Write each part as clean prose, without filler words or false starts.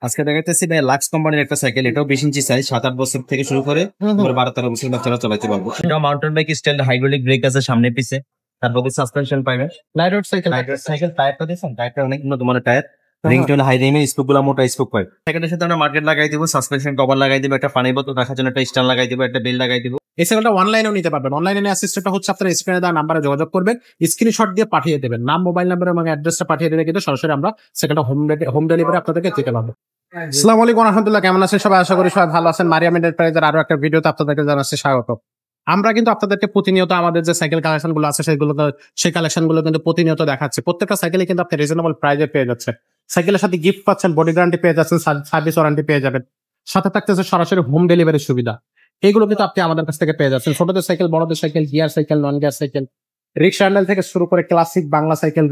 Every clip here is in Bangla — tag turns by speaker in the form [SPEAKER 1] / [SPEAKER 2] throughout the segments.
[SPEAKER 1] আজকে দেখাইতেছি ভাই লাক্স কোম্পানির একটা সাইকেল, এটাও 20 ইঞ্চি সাইজ, 7-8 বছর থেকে শুরু করে 12-13 বছর বাচ্চারা চালাতে পারবো। এটা mountain bike style, hydraulic break আছে সামনে পিছে, তারপর সাসপেনশন পাইবেন।
[SPEAKER 2] লাইট সাইকেল
[SPEAKER 1] টায়ারটা দিয়েছেন, টায়ারটা অনেক উন্নত মানের টায়ার। রিংটোন হাই রিমের স্পোক গুলা মোটা স্পোক পাই। সাইকেলের সাথে আমরা মার্কেট লাগাই দিব, সাসপেনশন কভার লাগাই দিব, একটা পানি বোতল রাখার জন্য একটা স্ট্যান্ড লাগাই দিব, একটা বেল লাগাই দিব।
[SPEAKER 2] এই সাইকেলটা অনলাইনেও নিতে পারবেন। অনলাইনে নেওয়ার সিস্টেমটা হচ্ছে আপনার স্ক্রিনে দেওয়া নাম্বারে যোগাযোগ করবেন, স্ক্রিনশট দিয়ে পাঠিয়ে দেবেন, নাম, মোবাইল নাম্বার এবং অ্যাড্রেসটা পাঠিয়ে দিলে কিন্তু সরাসরি আমরা সাইকেলটা হোম ডেলিভারি আপনাদেরকে দিতে পারবো। আসসালামু আলাইকুম রাহমাতুল্লাহ, কেমন আছেন সবাই? আশা করি সবাই ভালো আছেন। মারিয়াম এন্টারপ্রাইজের আরো একটা ভিডিওতে আপনাদেরকে জানাচ্ছি স্বাগত। আমরা কিন্তু আপনাদেরকে প্রতিনিয়ত আমাদের যে সাইকেল কালেকশন গুলো আছে সেই কালেকশন গুলো কিন্তু প্রতিনিয়ত দেখাচ্ছে। প্রত্যেকটা সাইকেলে কিন্তু আপনি রিজনেবল প্রাইসে পেয়ে যাচ্ছেন। সাইকেলের সাথে গিফট পাচ্ছেন, বডি গ্যারান্টি পেয়ে যাচ্ছেন, সার্ভিস ওয়ারেন্টি পেয়ে যাবেন, সাথে থাকতেছে সরাসরি হোম ডেলিভারির সুবিধা। এগুলো কিন্তু আপনি আমাদের কাছ থেকে পেয়ে যাচ্ছেন। ছোটদের সাইকেল, বড়দের cycle, gear cycle, non gear cycle, rickshaw handle থেকে শুরু করে ক্লাসিক বাংলা সাইকেল,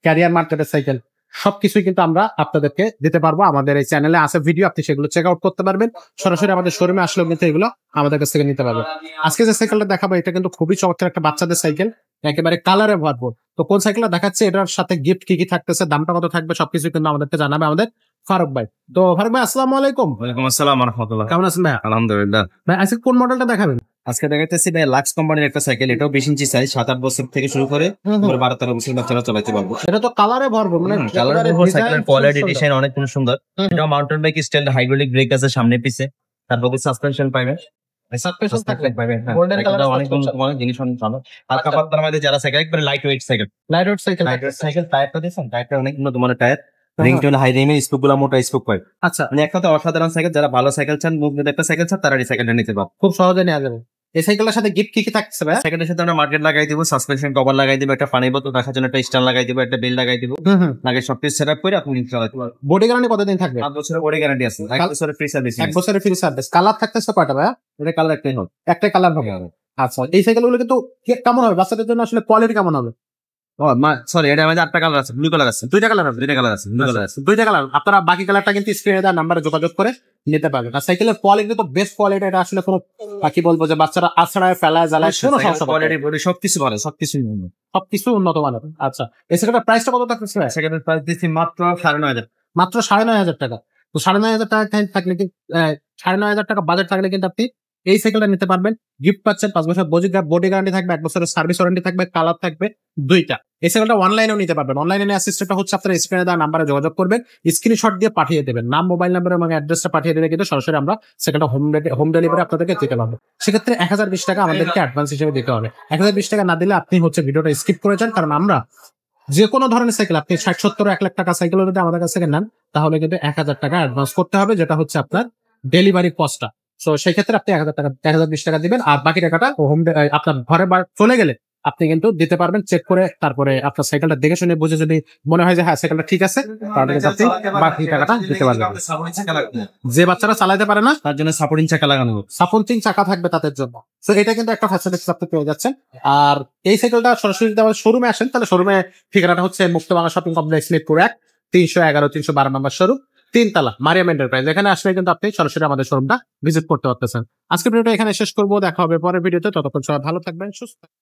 [SPEAKER 2] ক্যারিয়ার মার্কেটের সাইকেল, সবকিছুই কিন্তু আমরা আপনাদেরকে দিতে পারবো। আমাদের এই চ্যানেলে আছে ভিডিও, আপনি সেগুলো চেক আউট করতে পারবেন। সরাসরি আমাদের শোরুমে আসলেও কিন্তু এগুলো আমাদের কাছ থেকে নিতে পারবেন। আজকে যে সাইকেলটা দেখাবো এটা কিন্তু খুবই চমৎকার একটা বাচ্চাদের সাইকেল, একেবারে কালারে ভরপুর। তো কোন সাইকেলটা দেখাচ্ছে, এটার সাথে গিফট কি কি থাকতেছে, দামটা কত থাকবে, সবকিছু কিন্তু আমাদেরকে জানাবে আমাদের ফারুক ভাই। তো ফারুক ভাই, আসসালামু আলাইকুম।
[SPEAKER 1] ওয়ালাইকুম আসসালাম ওয়া রাহমাতুল্লাহ।
[SPEAKER 2] কেমন আছেন ভাই?
[SPEAKER 1] আলহামদুলিল্লাহ।
[SPEAKER 2] ভাই আজকে কোন মডেলটা দেখাবেন?
[SPEAKER 1] আজকে দেখাইতেছি ভাই লাক্স কোম্পানির একটা সাইকেল, এটাও 20 ইঞ্চি সাইজ, 7-8 বছর থেকে শুরু করে 12-13 বছর বাচ্চারা চালাতে পারবো।
[SPEAKER 2] এটা তো কালারে ভরপুর, মানে
[SPEAKER 1] সাইকেলের কোয়ালিটি ডিজাইন অনেক সুন্দর। এটা mountain bike style, hydraulic break আছে সামনে পিছে, তারপর সাসপেনশন পাইবেন।
[SPEAKER 2] সাসপেনশন থাকবে
[SPEAKER 1] পাইবেন,
[SPEAKER 2] গোল্ডেন কালার,
[SPEAKER 1] অনেক জিনিস অনেক ভালো। হালকা পাতলার মধ্যে যারা সাইকেল, একবারে লাইট ওয়েট সাইকেল। টায়ারটা দিয়েছেন, টায়ারটা অনেক উন্নত মানের টায়ার। রিংটোন হাই রিমের স্পোক গুলা মোটা স্পোক পাই।
[SPEAKER 2] আচ্ছা,
[SPEAKER 1] মানে একটা অসাধারণ সাইকেল। যারা ভালো সাইকেল চান, মুভমেন্ট একটা সাইকেল চান, তারা এই সাইকেলটা নিতে পারবে,
[SPEAKER 2] খুব সহজে নেওয়া যাবে। এই সাইকেলের সাথে গিফট কি কি থাকছে ভাই?
[SPEAKER 1] সাইকেলের সাথে আমরা মার্কেট লাগাই দিব, সাসপেনশন কভার লাগাই দিব, একটা পানি বোতল রাখার জন্য একটা স্ট্যান্ড লাগাই দিব, একটা বেল লাগাই দিব। লাগে সবকিছু সেটআপ করে আপনি চালাতে পারবেন।
[SPEAKER 2] বডি গ্যারান্টি কতদিন থাকবে?
[SPEAKER 1] 5 বছরের বডি গ্যারান্টি আছে, 1 বছরের ফ্রি সার্ভিস।
[SPEAKER 2] 1 বছরের ফ্রি সার্ভিস। কালার থাকতেছে কয়টা ভাই?
[SPEAKER 1] এটা কালার একটাই হবে,
[SPEAKER 2] একটাই কালার হবে। আচ্ছা, এই সাইকেলগুলো কিন্তু কেমন হবে বাচ্চাদের জন্য, আসলে কোয়ালিটি কেমন হবে?
[SPEAKER 1] সরি, এটা আমাদের 8টা কালার আছে, ব্লু কালার আছে, 2টা কালার হবে, 2টা কালার আছে, ব্লু কালার আছে,
[SPEAKER 2] 2টা কালার। আপনারা বাকি কালারটা কিন্তু স্ক্রিনে দেওয়া নাম্বারে যোগাযোগ করে নিতে পারবেন। আর সাইকেলের কোয়ালিটি তো বেস্ট কোয়ালিটি। এটা আসলে কোনো বাকি বলবো যে বাচ্চারা আছড়ায় ফেলায় জ্বালায় কোনো সমস্যা,
[SPEAKER 1] কোয়ালিটি বডি সবকিছু ভালো,
[SPEAKER 2] সবকিছু উন্নত মানের। আচ্ছা, এই সাইকেলটার প্রাইসটা কত থাকছে?
[SPEAKER 1] সেকেন্ডের প্রাইস দিচ্ছি মাত্র 9,500।
[SPEAKER 2] মাত্র 9,500 টাকা। তো 9,500 টাকা থাকলে কিন্তু 9,500 টাকা বাজেট থাকলে কিন্তু আপনি এই সাইকেলটা নিতে পারবেন। গিফট পাচ্ছেন, 5 বছর বডি গ্যারান্টি থাকবে, 1 বছরের সার্ভিস ওয়ারেন্টি থাকবে, কালার থাকবে 2টা। এই সাইকেলটা অনলাইনেও নিতে পারবেন। অনলাইনে নেওয়ার সিস্টেমটা হচ্ছে আপনার স্ক্রিনে দেওয়া নাম্বারে যোগাযোগ করবেন, স্ক্রিনশট দিয়ে পাঠিয়ে দেবেন, নাম, মোবাইল নাম্বার এবং অ্যাড্রেসটা পাঠিয়ে দিলে কিন্তু সরাসরি আমরা সাইকেলটা হোম ডেলিভারি আপনাদেরকে দিতে পারবো। সেক্ষেত্রে 1020 টাকা আমাদেরকে অ্যাডভান্স হিসেবে দিতে হবে। 1020 টাকা না দিলে আপনি ভিডিওটা স্কিপ করে যান, কারণ আমরা যে কোনো ধরনের সাইকেল, আপনি 60, 70, 1 লাখ টাকা সাইকেল যদি আমাদের কাছ থেকে নেন, তাহলে কিন্তু 1000 টাকা অ্যাডভান্স করতে হবে, যেটা হচ্ছে আপনার ডেলিভারি কস্টটা। তো সেই ক্ষেত্রে আপনি 1020 টাকা দিবেন, আর বাকি টাকাটা আপনার ঘরে চলে গেলে আপনি কিন্তু দিতে পারবেন চেক করে। তারপরে আপনার সাইকেলটা দেখে শুনে বুঝে যদি মনে হয় যে হ্যাঁ সাইকেলটা ঠিক আছে, তাহলে আপনি বাকি টাকাটা দিতে পারবেন। যে বাচ্চারা চালাতে পারে না,
[SPEAKER 1] তার জন্য সাপোর্টিং চাকা লাগানো হবে,
[SPEAKER 2] সাপোর্টিং চাকা থাকবে তাদের জন্য। তো এটা কিন্তু একটা ফ্যাসিলিটি আপনি পেয়ে যাচ্ছেন। আর এই সাইকেলটা সরাসরি যদি আমাদের শোরুমে আসেন, তাহলে শোরুমে ঠিকানাটা হচ্ছে মুক্তবাংলা শপিং কমপ্লেক্স, মিরপুর 1, 311, 312 নম্বর শোরুম, 3 তলা, মারিয়াম এন্টারপ্রাইজ। এখানে আসলে কিন্তু আপনি সরাসরি আমাদের শোরুমটা ভিজিট করতে পারতেছেন। আজকের ভিডিওটা এখানে শেষ করবো, দেখা হবে পরের ভিডিওতে। ততক্ষণ সবাই ভালো থাকবেন, সুস্থ থাকবেন।